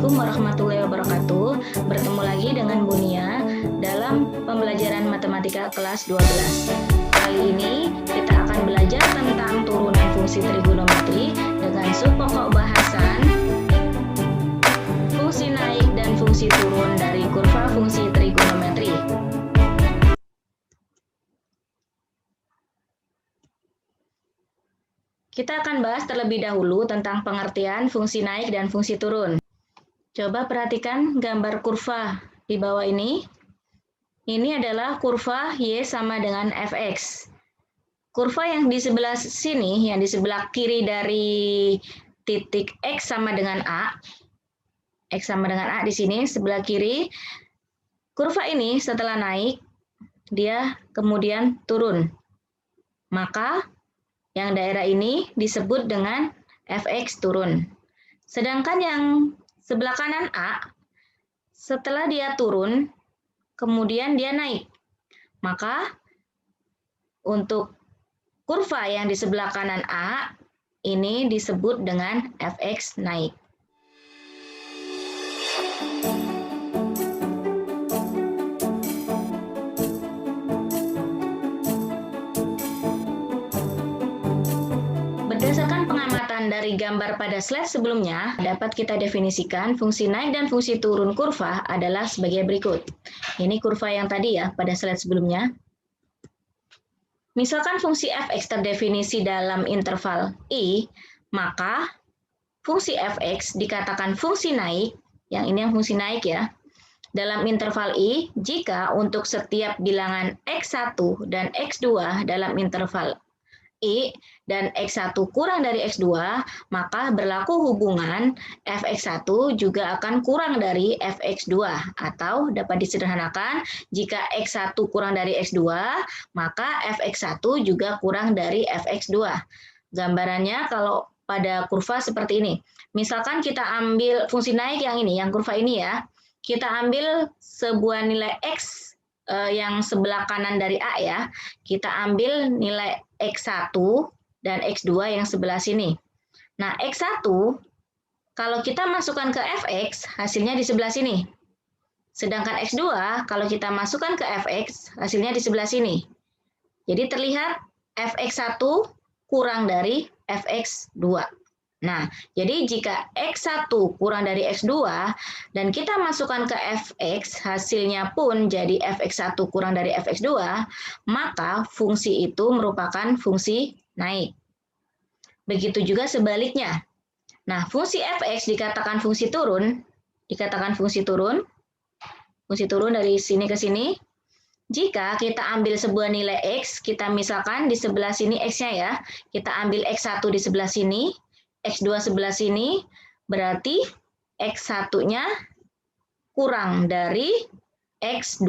Assalamualaikum warahmatullahi wabarakatuh. Bertemu lagi dengan Bunia dalam pembelajaran matematika kelas 12. Kali ini kita akan belajar tentang turunan fungsi trigonometri dengan subpokok bahasan fungsi naik dan fungsi turun dari kurva fungsi trigonometri. Kita akan bahas terlebih dahulu tentang pengertian fungsi naik dan fungsi turun. Coba perhatikan gambar kurva di bawah ini. Ini adalah kurva Y sama dengan Fx. Kurva yang di sebelah sini, yang di sebelah kiri dari titik X sama dengan A. X sama dengan A di sini, sebelah kiri. Kurva ini setelah naik, dia kemudian turun. Maka yang daerah ini disebut dengan Fx turun. Sedangkan yang sebelah kanan A, setelah dia turun, kemudian dia naik. Maka untuk kurva yang di sebelah kanan A, ini disebut dengan Fx naik. Berdasarkan pengamatan dari gambar pada slide sebelumnya, dapat kita definisikan fungsi naik dan fungsi turun kurva adalah sebagai berikut. Ini kurva yang tadi ya, pada slide sebelumnya. Misalkan fungsi fx terdefinisi dalam interval I, maka fungsi fx dikatakan fungsi naik, yang ini yang fungsi naik ya, dalam interval I jika untuk setiap bilangan x1 dan x2 dalam interval I dan X1 kurang dari X2, maka berlaku hubungan Fx1 juga akan kurang dari Fx2. Atau dapat disederhanakan, jika X1 kurang dari X2, maka Fx1 juga kurang dari Fx2. Gambarannya kalau pada kurva seperti ini. Misalkan kita ambil fungsi naik yang ini, yang kurva ini ya. Kita ambil sebuah nilai X yang sebelah kanan dari A ya, kita ambil nilai X1 dan X2 yang sebelah sini. Nah, X1 kalau kita masukkan ke Fx, hasilnya di sebelah sini. Sedangkan X2 kalau kita masukkan ke Fx, hasilnya di sebelah sini. Jadi terlihat Fx1 kurang dari Fx2. Nah, jadi jika X1 kurang dari X2 dan kita masukkan ke Fx, hasilnya pun jadi Fx1 kurang dari Fx2, maka fungsi itu merupakan fungsi naik. Begitu juga sebaliknya. Nah, fungsi Fx dikatakan fungsi turun, fungsi turun dari sini ke sini. Jika kita ambil sebuah nilai X, kita misalkan di sebelah sini X-nya ya, kita ambil X1 di sebelah sini, X2 sebelah sini, berarti X1-nya kurang dari X2.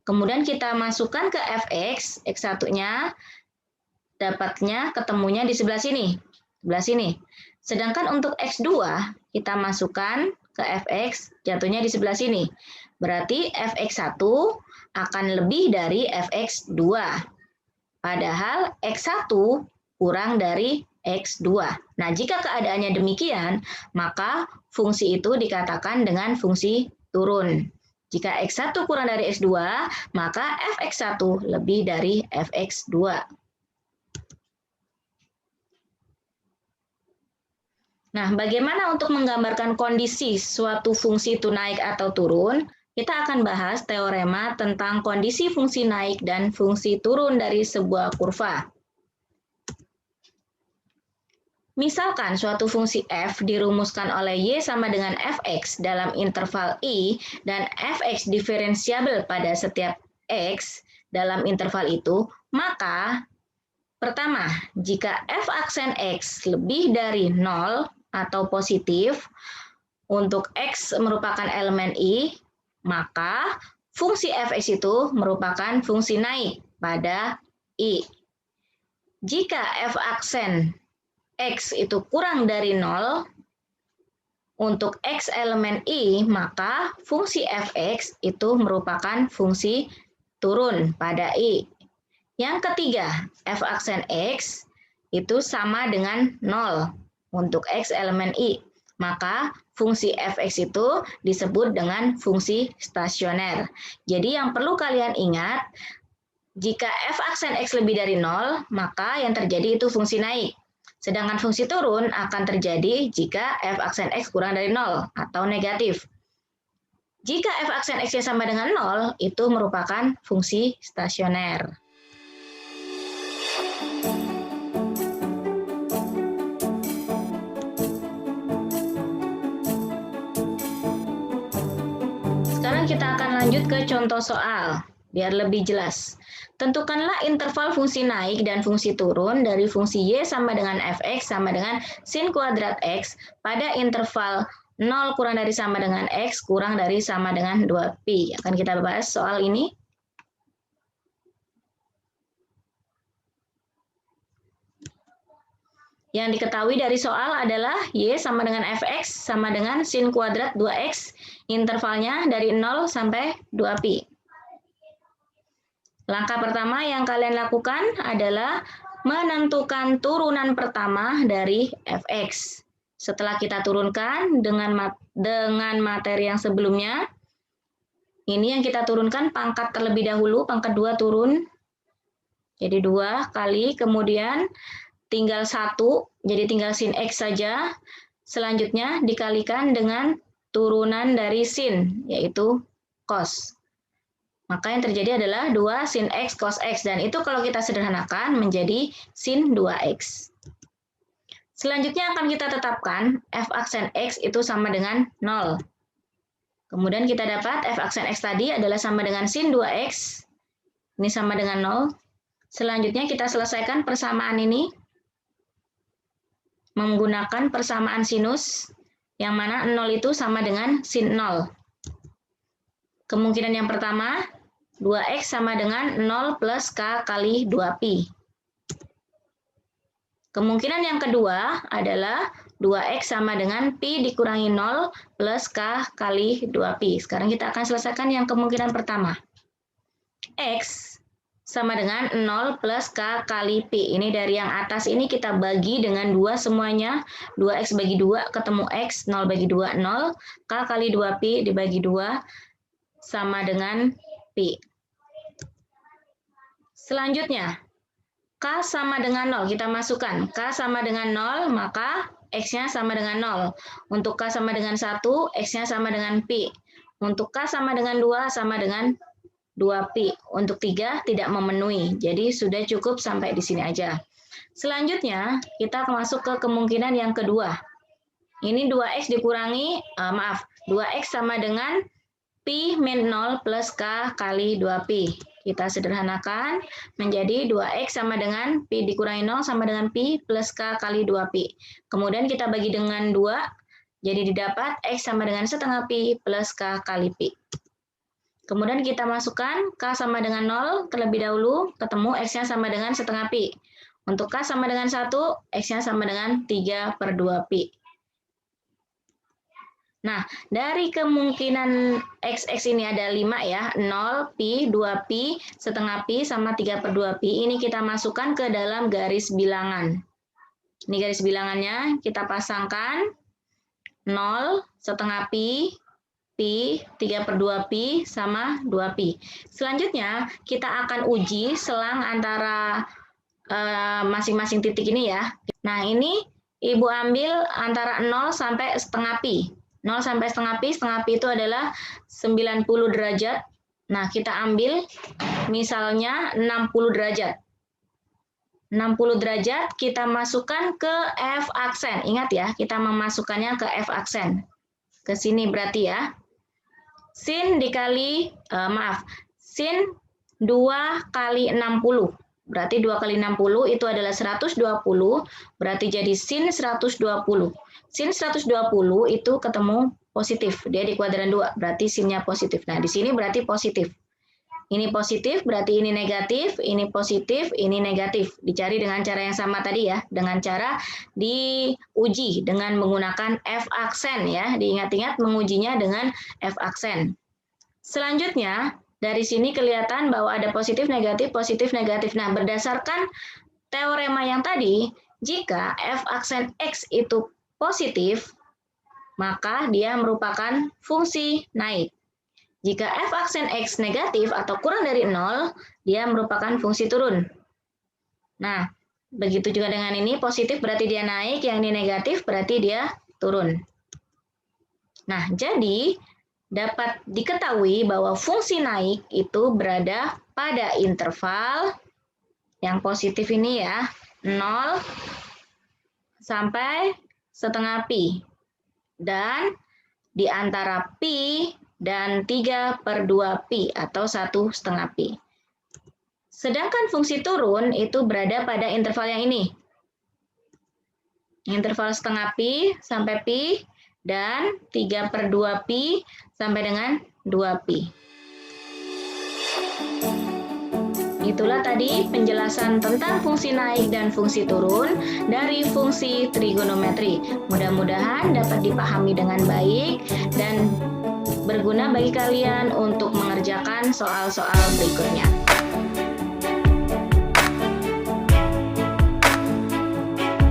Kemudian kita masukkan ke Fx, X1-nya dapatnya ketemunya di sebelah sini. Sedangkan untuk X2, kita masukkan ke Fx, jatuhnya di sebelah sini. Berarti Fx1 akan lebih dari Fx2. Padahal X1 kurang dari X2. Nah, jika keadaannya demikian, maka fungsi itu dikatakan dengan fungsi turun. Jika X1 kurang dari X2, maka Fx1 lebih dari Fx2. Nah, bagaimana untuk menggambarkan kondisi suatu fungsi itu naik atau turun? Kita akan bahas teorema tentang kondisi fungsi naik dan fungsi turun dari sebuah kurva. Misalkan suatu fungsi f dirumuskan oleh y sama dengan fx dalam interval I dan fx diferensiabel pada setiap x dalam interval itu, maka pertama, jika f aksen x lebih dari 0 atau positif untuk x merupakan elemen I, maka fungsi fx itu merupakan fungsi naik pada I. Jika f aksen X itu kurang dari 0, untuk X elemen I, maka fungsi Fx itu merupakan fungsi turun pada I. Yang ketiga, F aksen X itu sama dengan 0 untuk X elemen I. maka fungsi f(x) itu disebut dengan fungsi stasioner. Jadi yang perlu kalian ingat, jika f aksen x lebih dari 0, maka yang terjadi itu fungsi naik. Sedangkan fungsi turun akan terjadi jika f aksen x kurang dari 0 atau negatif. Jika f aksen x sama dengan 0, itu merupakan fungsi stasioner. Sekarang kita akan lanjut ke contoh soal, biar lebih jelas. Tentukanlah interval fungsi naik dan fungsi turun dari fungsi y sama dengan fx sama dengan sin kuadrat x pada interval 0 kurang dari sama dengan x kurang dari sama dengan 2pi. Akan kita bahas soal ini. Yang diketahui dari soal adalah y sama dengan fx sama dengan sin kuadrat 2x, intervalnya dari 0 sampai 2pi. Langkah pertama yang kalian lakukan adalah menentukan turunan pertama dari fx. Setelah kita turunkan dengan materi yang sebelumnya, ini yang kita turunkan pangkat terlebih dahulu, pangkat 2 turun. Jadi 2 kali, kemudian tinggal 1, jadi tinggal sin x saja. Selanjutnya dikalikan dengan turunan dari sin, yaitu cos. Maka yang terjadi adalah 2 sin x cos x. Dan itu kalau kita sederhanakan menjadi sin 2x. Selanjutnya akan kita tetapkan f aksen x itu sama dengan 0. Kemudian kita dapat f aksen x tadi adalah sama dengan sin 2x. Ini sama dengan 0. Selanjutnya kita selesaikan persamaan ini menggunakan persamaan sinus, yang mana 0 itu sama dengan sin 0. Kemungkinan yang pertama, 2x sama dengan 0 plus k kali 2pi. Kemungkinan yang kedua adalah 2x sama dengan pi dikurangi 0 plus k kali 2pi. Sekarang kita akan selesaikan yang kemungkinan pertama. X sama dengan 0 plus k kali pi. Ini dari yang atas ini kita bagi dengan 2 semuanya. 2x bagi 2 ketemu x, 0 bagi 2, 0. K kali 2pi dibagi 2 sama dengan pi. Selanjutnya, k sama dengan 0. Kita masukkan. K sama dengan 0, maka x-nya sama dengan 0. Untuk k sama dengan 1, x-nya sama dengan pi. Untuk k sama dengan 2, sama dengan 2pi. Untuk 3 tidak memenuhi. Jadi sudah cukup sampai di sini aja. Selanjutnya, kita masuk ke kemungkinan yang kedua. Ini 2x dikurangi, 2x sama dengan pi min 0 plus k kali 2pi. Kita sederhanakan menjadi 2x sama dengan pi dikurangi 0 sama dengan pi plus k kali 2pi. Kemudian kita bagi dengan 2, jadi didapat x sama dengan setengah pi plus k kali pi. Kemudian kita masukkan k sama dengan 0 terlebih dahulu, ketemu x-nya sama dengan setengah pi. Untuk k sama dengan 1, x-nya sama dengan 3/2pi. Nah, dari kemungkinan x ini ada 5 ya, 0, pi, 2pi, setengah pi, sama 3/2pi. Ini kita masukkan ke dalam garis bilangan. Ini garis bilangannya, kita pasangkan 0, setengah pi, 3/2pi, sama 2pi. Selanjutnya, kita akan uji selang antara masing-masing titik ini ya. Nah, ini Ibu ambil antara 0 sampai setengah pi. 0 sampai setengah pi itu adalah 90 derajat. Nah, kita ambil misalnya 60 derajat. 60 derajat kita masukkan ke F aksen. Ingat ya, kita memasukkannya ke F aksen. Ke sini berarti ya. Sin dikali, sin 2 kali 60. Berarti 2 kali 60 itu adalah 120, berarti jadi sin 120. Sin 120 itu ketemu positif, dia di kuadran 2, berarti sinnya positif. Nah, di sini berarti positif. Ini positif, berarti ini negatif, ini positif, ini negatif. Dicari dengan cara yang sama tadi ya, dengan cara diuji dengan menggunakan F aksen ya. Diingat-ingat mengujinya dengan F aksen. Selanjutnya, dari sini kelihatan bahwa ada positif, negatif, positif, negatif. Nah, berdasarkan teorema yang tadi, jika F aksen X itu positif, maka dia merupakan fungsi naik. Jika f aksen X negatif atau kurang dari 0, dia merupakan fungsi turun. Nah, begitu juga dengan ini, positif berarti dia naik, yang ini negatif berarti dia turun. Nah, jadi dapat diketahui bahwa fungsi naik itu berada pada interval yang positif ini ya, 0 sampai setengah pi. Dan di antara pi dan 3/2 pi atau 1/2 pi. Sedangkan fungsi turun itu berada pada interval yang ini. Interval setengah pi sampai pi dan 3/2 pi sampai dengan 2 pi. Itulah tadi penjelasan tentang fungsi naik dan fungsi turun dari fungsi trigonometri. Mudah-mudahan dapat dipahami dengan baik dan berguna bagi kalian untuk mengerjakan soal-soal berikutnya.